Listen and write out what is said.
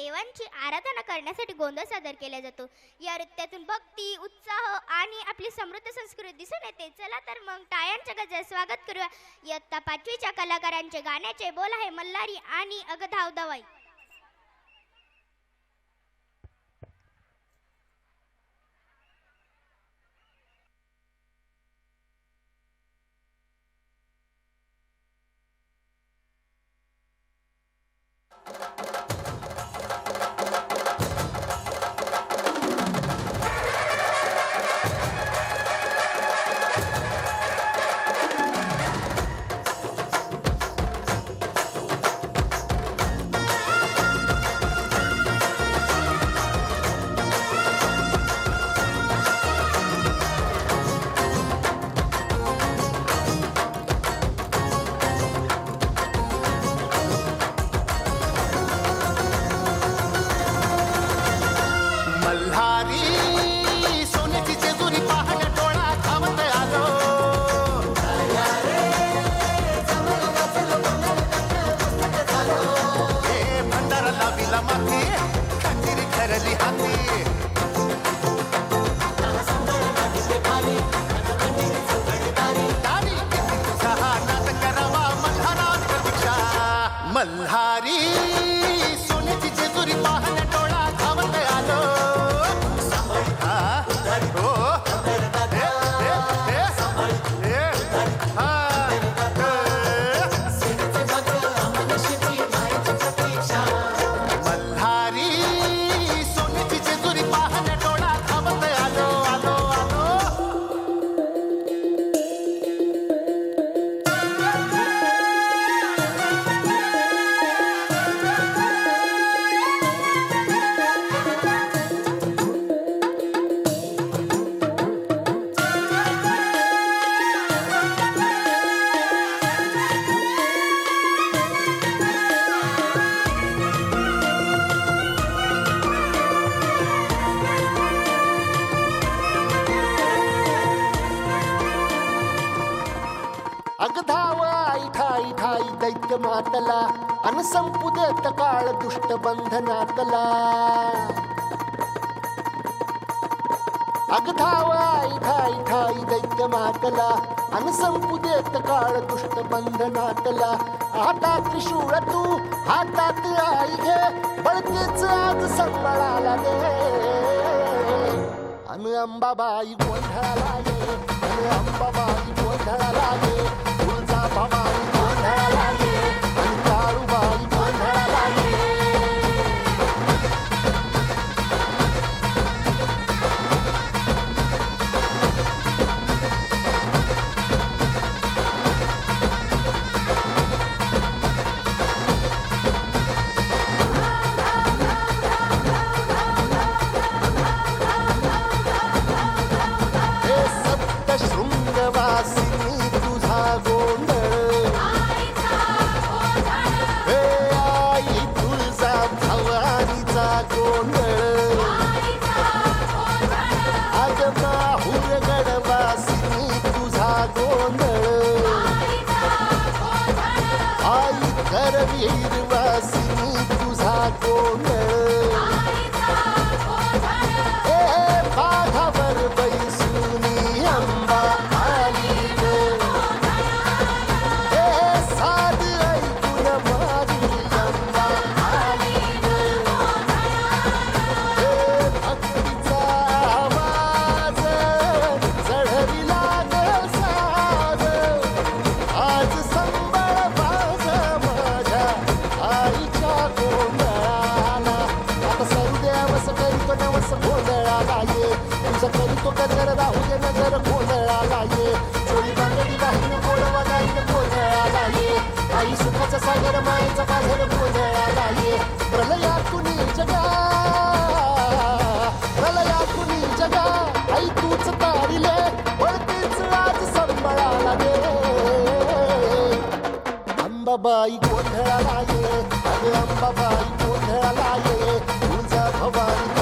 देवांची आराधना करण्यासाठी गोंधळ सादर केला जातो. या नृत्यातून भक्ती, उत्साह आणि आपली समृद्ध संस्कृती दिसून येते. चला तर मग टाळ्यांच्या गजरात स्वागत करूया इयत्ता 5वीच्या कलाकारांचे. गाण्याचे बोल आहे मल्हारी आणि अगधाव दवाई. मल्हारी सोन्याची जेजुरी पाहण्या डोळा धावत आलो. मल्हारी सोन्याची जेजुरी पाहण्या डोळा धावत आलो आलो आलो. अगधाव आई ठाई ठाई दैत्य मातला अन संपू देत काळ दुष्ट बंधनातला. अगधाव आई ठाई ठाई दैत्य मातला अन संपू देत काळ दुष्ट बंधनातला. हातात त्रिशूळ तू हातात आई घे बळकेच आज संबळाला दे. अन अंबाबाई गोंधळाला ये अन अंबाबाई गोंधळाला ये. तुळजा भवानी गोंधळाला ये अन काळूबाई गोंधळाला ये. हे सप्तशृंगवासिनी तुझा गोंधळ. हे आई तुळजा भवानीचा गोंधळ. अग माहूर गडवासिनी तुझा गोंधळ. आई करवीरवासिनी तुझा गोंधळ. हे बाघावर बैसुनी अंबा आली ग. हे साध ऐकून माझी अंबा आली ग. हे भक्तीचा आवाज चढविला ग साज. आज संबळ बाज माझ्या आईच्या गोंधळाला. आता सरुदेवस करीतो नवस गोंधळाला ये. तुझं करीतो कदर राहू दे नजर गोंधळाला ये. चोरी बांगडी वाहिनी गोडवा गाईन गोंधळाला ये. आई सुखाचा सागर मायेचा बाजार गोंधळाला ये. प्रलयातून जगा प्रलयातून जगा आई तूच तारिले वळतीच आज संबळाला दे. अंबाबाई गोंधळाला ये अगं अंबाबाई गोंधळाला ये. तुझा भवानी